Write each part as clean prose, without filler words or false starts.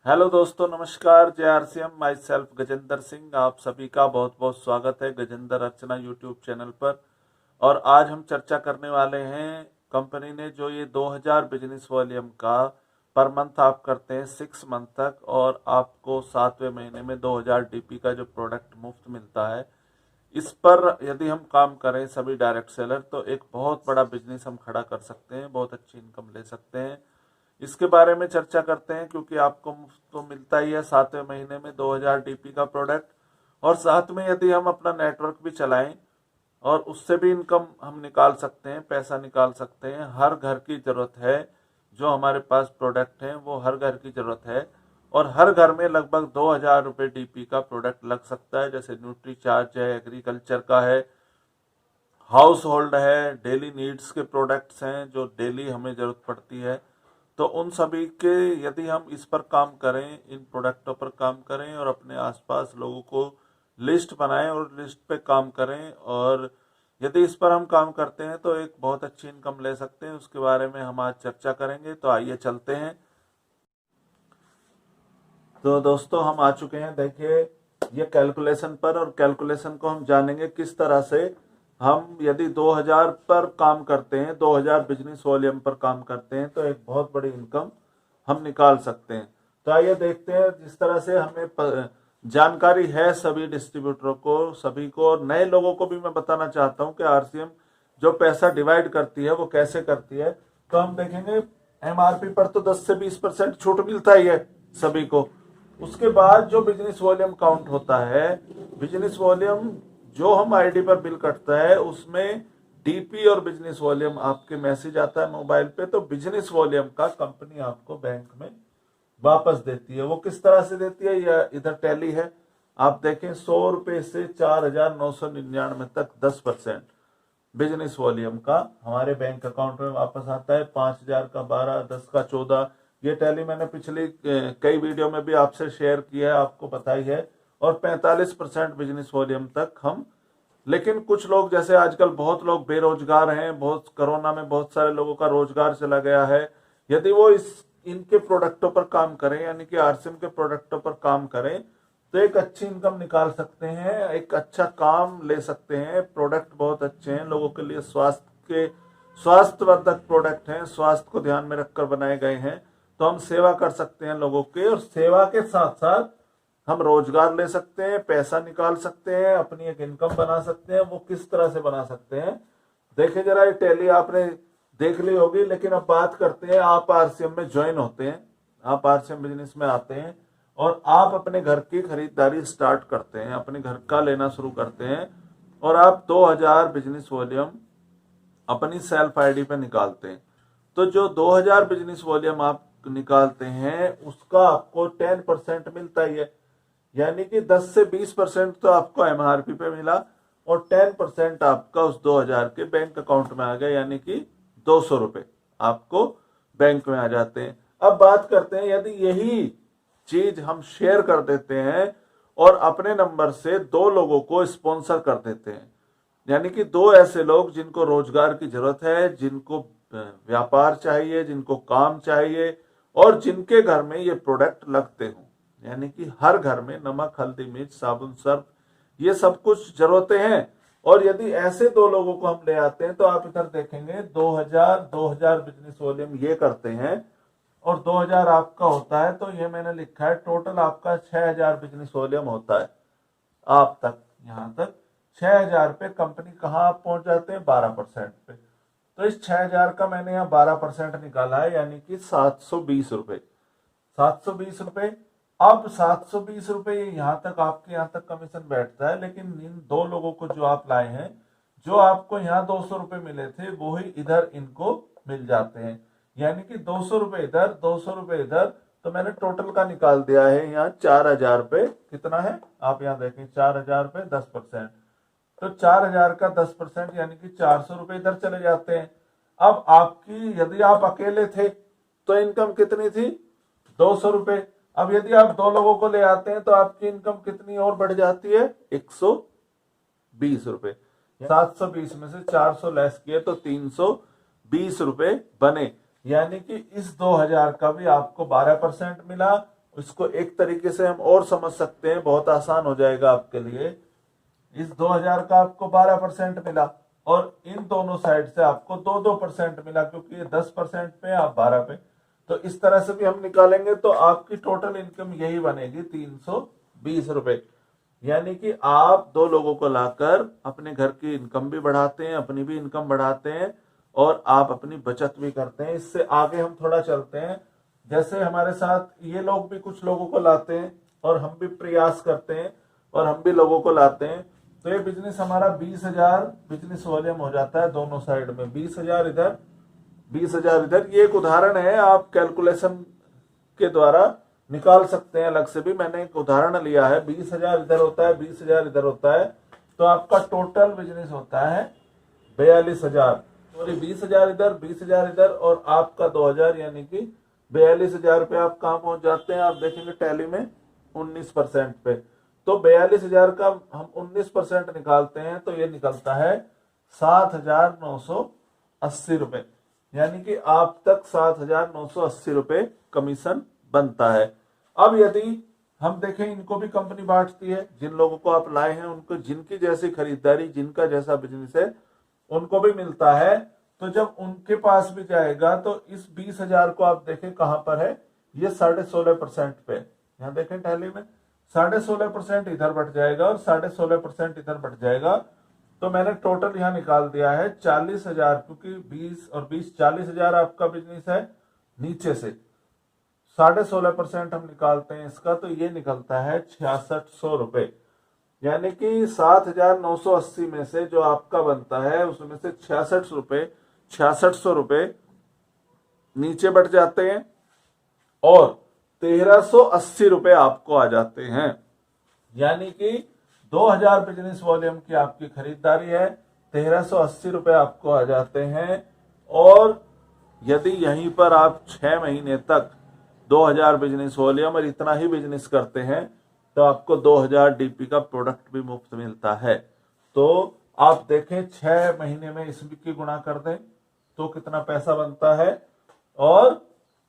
Hello दोस्तों, नमस्कार। JRCM my self Gajendra Singh, आप सभी का बहुत बहुत स्वागत है गजेंद्र अर्चना यूट्यूब चैनल पर। और आज हम चर्चा करने वाले हैं कंपनी ने जो ये 2000 बिजनेस वॉल्यूम का पर मंथ आप करते हैं 6 मंथ तक, और आपको 7वें महीने में 2000 DP का जो प्रोडक्ट मुफ्त मिलता है, इस पर यदि हम काम करें सभी डायरेक्ट सेलर तो एक बहुत बड़ा बिजनेस हम खड़ा कर सकते हैं, बहुत अच्छी इनकम ले सकते हैं। इसके बारे में चर्चा करते हैं, क्योंकि आपको मुफ्त तो मिलता ही है 7वें महीने में 2000 DP का प्रोडक्ट, और साथ में यदि हम अपना नेटवर्क भी चलाएं और उससे भी इनकम हम निकाल सकते हैं, पैसा निकाल सकते हैं। हर घर की जरूरत है, जो हमारे पास प्रोडक्ट हैं वो हर घर की जरूरत है, और हर घर में लगभग 2000 रुपये DP का प्रोडक्ट लग सकता है। जैसे न्यूट्री चार्ज है, एग्रीकल्चर का है, हाउस होल्ड है, डेली नीड्स के प्रोडक्ट्स हैं जो डेली हमें जरूरत पड़ती है। तो उन सभी के यदि हम इस पर काम करें, इन प्रोडक्टों पर काम करें और अपने आसपास लोगों को लिस्ट बनाएं और लिस्ट पे काम करें, और यदि इस पर हम काम करते हैं तो एक बहुत अच्छी इनकम ले सकते हैं। उसके बारे में हम आज चर्चा करेंगे, तो आइए चलते हैं। तो दोस्तों, हम आ चुके हैं, देखिए ये कैलकुलेशन पर, और कैलकुलेशन को हम जानेंगे किस तरह से हम यदि 2000 पर काम करते हैं, 2000 बिजनेस वॉल्यूम पर काम करते हैं, तो एक बहुत बड़ी इनकम हम निकाल सकते हैं। तो आइए देखते हैं। जिस तरह से हमें जानकारी है सभी डिस्ट्रीब्यूटरों को, सभी को, और नए लोगों को भी मैं बताना चाहता हूं कि RCM जो पैसा डिवाइड करती है वो कैसे करती है। तो हम देखेंगे MRP पर तो 10 से 20% छूट मिलता ही है सभी को। उसके बाद जो बिजनेस वॉल्यूम काउंट होता है, बिजनेस वॉल्यूम जो हम आईडी पर बिल कटता है उसमें DP और बिजनेस वॉल्यूम आपके मैसेज आता है मोबाइल पे, तो बिजनेस वॉल्यूम का कंपनी आपको बैंक में वापस देती है। वो किस तरह से देती है, यह इधर टैली है, आप देखें 100 रुपए से 4999 तक 10% बिजनेस वॉल्यूम का हमारे बैंक अकाउंट में वापस आता है। 5000 का 12, 10 का 14, ये टैली मैंने पिछली कई वीडियो में भी आपसे शेयर किया है, आपको बताई है। और 45% बिजनेस वॉल्यूम तक हम, लेकिन कुछ लोग, जैसे आजकल बहुत लोग बेरोजगार हैं, बहुत कोरोना में बहुत सारे लोगों का रोजगार चला गया है, यदि वो इनके प्रोडक्टों पर काम करें, यानी कि RCM के प्रोडक्टों पर काम करें, तो एक अच्छी इनकम निकाल सकते हैं, एक अच्छा काम ले सकते हैं। प्रोडक्ट बहुत अच्छे हैं, लोगों के लिए स्वास्थ्यवर्धक प्रोडक्ट हैं, स्वास्थ्य को ध्यान में रखकर बनाए गए हैं। तो हम सेवा कर सकते हैं लोगों के, और सेवा के साथ साथ हम रोजगार ले सकते हैं, पैसा निकाल सकते हैं, अपनी एक इनकम बना सकते हैं। वो किस तरह से बना सकते हैं, देखिए जरा। ये टैली आपने देख ली होगी, लेकिन अब बात करते हैं। आप RCM में ज्वाइन होते हैं, आप RCM बिजनेस में आते हैं, और आप अपने घर की खरीदारी स्टार्ट करते हैं, अपने घर का लेना शुरू करते हैं, और आप 2000 बिजनेस वॉल्यूम अपनी सेल्फ आईडी पे निकालते हैं। तो जो 2000 बिजनेस वॉल्यूम आप निकालते हैं उसका आपको 10% मिलता ही है, यानी कि 10 से 20% तो आपको MRP पे मिला, और 10% आपका उस 2000 के बैंक अकाउंट में आ गया, यानी कि 200 रुपए आपको बैंक में आ जाते हैं। अब बात करते हैं, यदि यही चीज हम शेयर कर देते हैं और अपने नंबर से 2 लोगों को स्पॉन्सर कर देते हैं, यानी कि 2 ऐसे लोग जिनको रोजगार की जरूरत है, जिनको व्यापार चाहिए, जिनको काम चाहिए, और जिनके घर में ये प्रोडक्ट लगते हों, यानी कि हर घर में नमक, हल्दी, मिर्च, साबुन, सर्फ, ये सब कुछ जरूरतें हैं। और यदि ऐसे 2 लोगों को हम ले आते हैं, तो आप इधर देखेंगे 2000 बिजनेस वॉल्यूम ये करते हैं, और 2000 आपका होता है, तो ये मैंने लिखा है टोटल आपका 6000 बिजनेस वॉल्यूम होता है। आप तक, यहां तक 6000 पे कंपनी कहां आप पहुंच जाते हैं, 12% पे। तो इस 6000 का मैंने यहाँ 12% निकाला है, यानी कि 720 रुपए, 720 रुपए। अब 720 रुपए यहाँ तक, आपके यहाँ तक कमीशन बैठता है, लेकिन इन 2 लोगों को जो आप लाए हैं, जो आपको यहाँ 200 रुपए मिले थे, वो ही इधर इनको मिल जाते हैं, यानी कि 200 रुपए इधर, 200 रुपए इधर। तो मैंने टोटल का निकाल दिया है यहाँ 4000 रुपए। कितना है आप यहाँ देखें, 4000 रुपए 10%, तो 4000 का 10% यानी कि 400 रुपए इधर चले जाते हैं। अब आपकी, यदि आप अकेले थे तो इनकम कितनी थी, 200 रुपए। अब यदि आप 2 लोगों को ले आते हैं तो आपकी इनकम कितनी और बढ़ जाती है, 120 रुपए। 720 में से 400 लेस किए तो 320 रुपए बने, यानी कि इस 2000 का भी आपको 12% मिला, इसको एक तरीके से हम और समझ सकते हैं, बहुत आसान हो जाएगा आपके लिए। इस 2000 का आपको 12% मिला और इन दोनों साइड से आपको 2-2% मिला, क्योंकि ये 10% पे आप 12 पे। तो इस तरह से भी हम निकालेंगे तो आपकी टोटल इनकम यही बनेगी 320 रुपए। यानी कि आप दो लोगों को लाकर अपने घर की इनकम भी बढ़ाते हैं, अपनी भी इनकम बढ़ाते हैं और आप अपनी बचत भी करते हैं। इससे आगे हम थोड़ा चलते हैं। जैसे हमारे साथ ये लोग भी कुछ लोगों को लाते हैं और हम भी प्रयास करते हैं और हम भी लोगों को लाते हैं, तो ये बिजनेस हमारा 20,000 बिजनेस वॉल्यूम हो जाता है दोनों साइड में। 20,000 इधर, 20,000 इधर। ये एक उदाहरण है, आप कैलकुलेशन के द्वारा निकाल सकते हैं। अलग से भी मैंने एक उदाहरण लिया है। 20,000 इधर होता है, 20,000 इधर होता है, तो आपका टोटल बिजनेस होता है 42,000। सॉरी, 20,000 इधर, 20,000 इधर और आपका 2,000, यानी कि 42,000 पे आप कहाँ पहुंच जाते हैं। आप देखेंगे टैली में 19% पे। तो 42,000 का हम 19% निकालते हैं तो ये निकलता है 7,980 रुपए। यानी कि आप तक 7,980 रुपए कमीशन बनता है। अब यदि हम देखें, इनको भी कंपनी बांटती है। जिन लोगों को आप लाए हैं उनको जिनकी जैसी खरीदारी, जिनका जैसा बिजनेस है, उनको भी मिलता है। तो जब उनके पास भी जाएगा तो इस 20,000 को आप देखें कहां पर है, ये 16.5% पे। यहां देखें टैली में 16.5% इधर बढ़ जाएगा और 16.5% इधर बढ़ जाएगा। तो मैंने टोटल यहां निकाल दिया है 40,000, क्योंकि 20 और 20 40,000 आपका बिजनेस है। नीचे से 16.5% हम निकालते हैं इसका, तो ये निकलता है 6600 रुपए। यानी कि 7,980 में से जो आपका बनता है उसमें से 6600 रुपए नीचे बढ़ जाते हैं और 1,380 रुपए आपको आ जाते हैं। यानी कि 2,000 बिजनेस वॉल्यूम की आपकी खरीदारी है, 1,380 रुपए आपको आ जाते हैं। और यदि यहीं पर आप 6 महीने तक 2,000 बिजनेस वॉल्यूम और इतना ही बिजनेस करते हैं तो आपको 2,000 डीपी का प्रोडक्ट भी मुफ्त मिलता है। तो आप देखें 6 महीने में इसकी की गुणा कर दें तो कितना पैसा बनता है। और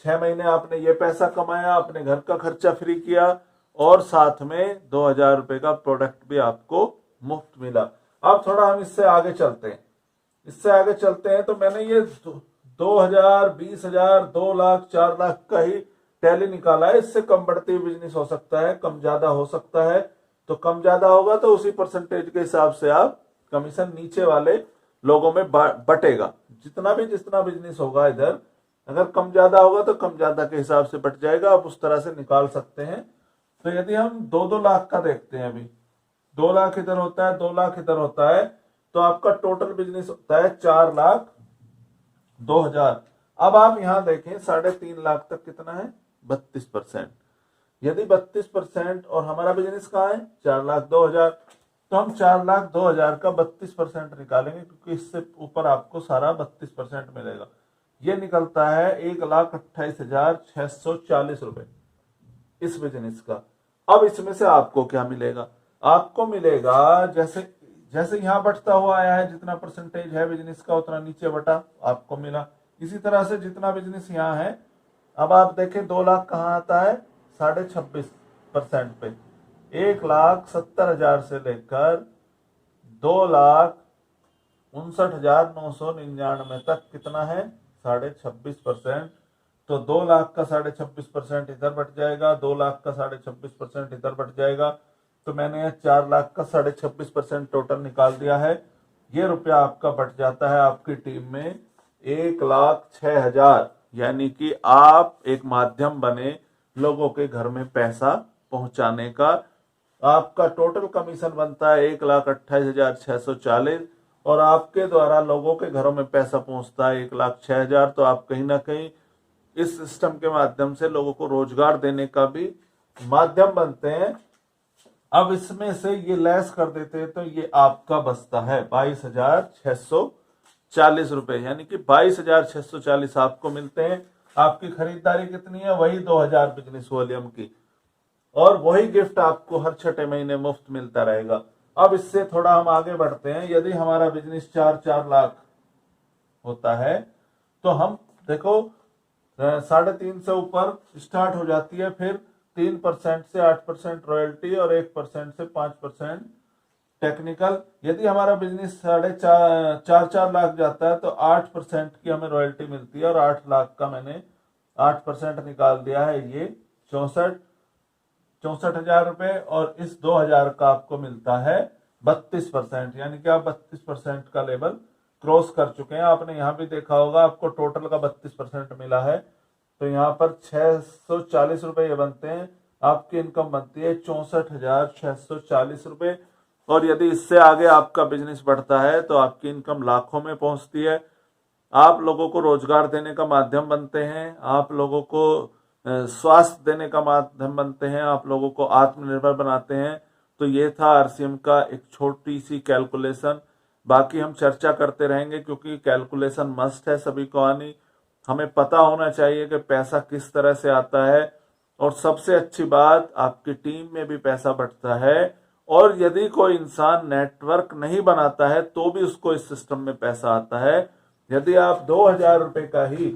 6 महीने आपने ये पैसा कमाया, अपने घर का खर्चा फ्री किया और साथ में 2,000 रुपए का प्रोडक्ट भी आपको मुफ्त मिला। अब थोड़ा हम इससे आगे चलते हैं। इससे आगे चलते हैं तो मैंने ये 2,000, 20,000, 2 लाख, 4 लाख का ही टैली निकाला है। इससे कम बढ़ती बिजनेस हो सकता है, कम ज्यादा हो सकता है। तो कम ज्यादा होगा तो उसी परसेंटेज के हिसाब से आप कमीशन नीचे वाले लोगों में बटेगा। जितना बिजनेस होगा इधर, अगर कम ज्यादा होगा तो कम ज्यादा के हिसाब से बट जाएगा। आप उस तरह से निकाल सकते हैं। तो यदि हम 2-2 लाख का देखते हैं, अभी 2 लाख इधर होता है, 2 लाख इधर होता है, तो आपका टोटल बिजनेस होता है 4,02,000। अब आप यहां देखें 3.5 लाख तक कितना है, 32%। यदि 32% और हमारा बिजनेस कहाँ है 4,02,000, तो हम 4,02,000 का 32% निकालेंगे, क्योंकि इससे ऊपर आपको सारा 32% मिलेगा। ये निकलता है 1,28,640 रुपए इस बिजनेस का। अब इसमें से आपको क्या मिलेगा, आपको मिलेगा जैसे जैसे यहां बढ़ता हुआ आया है, जितना परसेंटेज है बिजनेस का उतना नीचे बटा आपको मिला। इसी तरह से जितना बिजनेस यहाँ है, अब आप देखें 2 लाख कहाँ आता है 26.5% पे। 1,70,000 से लेकर 2,59,999 तक कितना है 26.5%। तो 2 लाख का 26.5% इधर बढ़ जाएगा, 2 लाख का 26.5% इधर बढ़ जाएगा। तो मैंने 4 लाख का 26.5% टोटल निकाल दिया है। ये रुपया आपका बढ़ जाता है आपकी टीम में 1,06,000। यानी कि आप एक माध्यम बने लोगों के घर में पैसा पहुंचाने का। आपका टोटल कमीशन बनता है 1,28,640 और आपके द्वारा लोगों के घरों में पैसा पहुंचता है 1,06,000। तो आप कहीं ना कहीं इस सिस्टम के माध्यम से लोगों को रोजगार देने का भी माध्यम बनते हैं। अब इसमें से ये लेस कर देते हैं तो ये आपका बचता है 22,640 रुपए। यानी कि 22,640 आपको मिलते हैं। आपकी खरीदारी कितनी है, वही 2,000 बिजनेस वॉल्यूम की, और वही गिफ्ट आपको हर 6 महीने मुफ्त मिलता रहेगा। अब इससे थोड़ा हम आगे बढ़ते हैं। यदि हमारा बिजनेस 4 लाख होता है तो हम देखो 3.5 से ऊपर स्टार्ट हो जाती है, फिर 3% से 8% रॉयल्टी और 1% से 5% टेक्निकल। यदि हमारा बिजनेस 4.5 लाख जाता है तो 8% की हमें रॉयल्टी मिलती है, और 8 लाख का मैंने 8% निकाल दिया है, ये 64,000 रुपए। और इस 2,000 का आपको मिलता है 32%, यानी कि आप 32% का लेवल क्रॉस कर चुके हैं। आपने यहाँ भी देखा होगा, आपको टोटल का 32% मिला है, तो यहाँ पर 640 रुपए ये बनते हैं। आपकी इनकम बनती है 64,640 रुपए। और यदि इससे आगे आपका बिजनेस बढ़ता है तो आपकी इनकम लाखों में पहुंचती है। आप लोगों को रोजगार देने का माध्यम बनते हैं, आप लोगों को स्वास्थ्य देने का माध्यम बनते हैं, आप लोगों को आत्मनिर्भर बनाते हैं। तो ये था आरसीएम का एक छोटी सी कैलकुलेशन। बाकी हम चर्चा करते रहेंगे, क्योंकि कैलकुलेशन मस्ट है सभी को आनी। हमें पता होना चाहिए कि पैसा किस तरह से आता है, और सबसे अच्छी बात, आपकी टीम में भी पैसा बढ़ता है। और यदि कोई इंसान नेटवर्क नहीं बनाता है तो भी उसको इस सिस्टम में पैसा आता है। यदि आप 2,000 रुपए का ही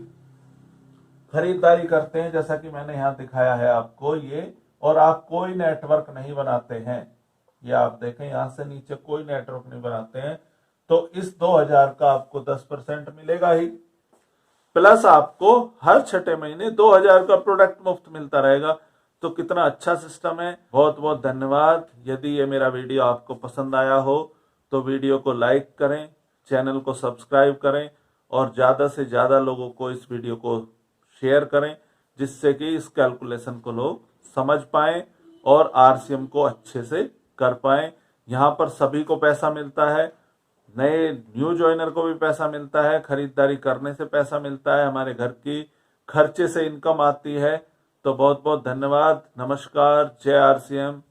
खरीदारी करते हैं, जैसा कि मैंने यहाँ दिखाया है आपको ये, और आप कोई नेटवर्क नहीं बनाते हैं, ये आप देखें यहाँ से नीचे कोई नेटवर्क नहीं बनाते हैं, तो इस 2,000 का आपको 10% मिलेगा ही, प्लस आपको हर 6 महीने 2,000 का प्रोडक्ट मुफ्त मिलता रहेगा। तो कितना अच्छा सिस्टम है। बहुत बहुत धन्यवाद। यदि ये मेरा वीडियो आपको पसंद आया हो तो वीडियो को लाइक करें, चैनल को सब्सक्राइब करें, और ज़्यादा से ज़्यादा लोगों को इस वीडियो को शेयर करें, जिससे कि इस कैलकुलेशन को लोग समझ पाएं और आरसीएम को अच्छे से कर पाएं। यहाँ पर सभी को पैसा मिलता है, नए न्यू ज्वाइनर को भी पैसा मिलता है, खरीदारी करने से पैसा मिलता है, हमारे घर की खर्चे से इनकम आती है। तो बहुत बहुत धन्यवाद। नमस्कार। जय आरसीएम।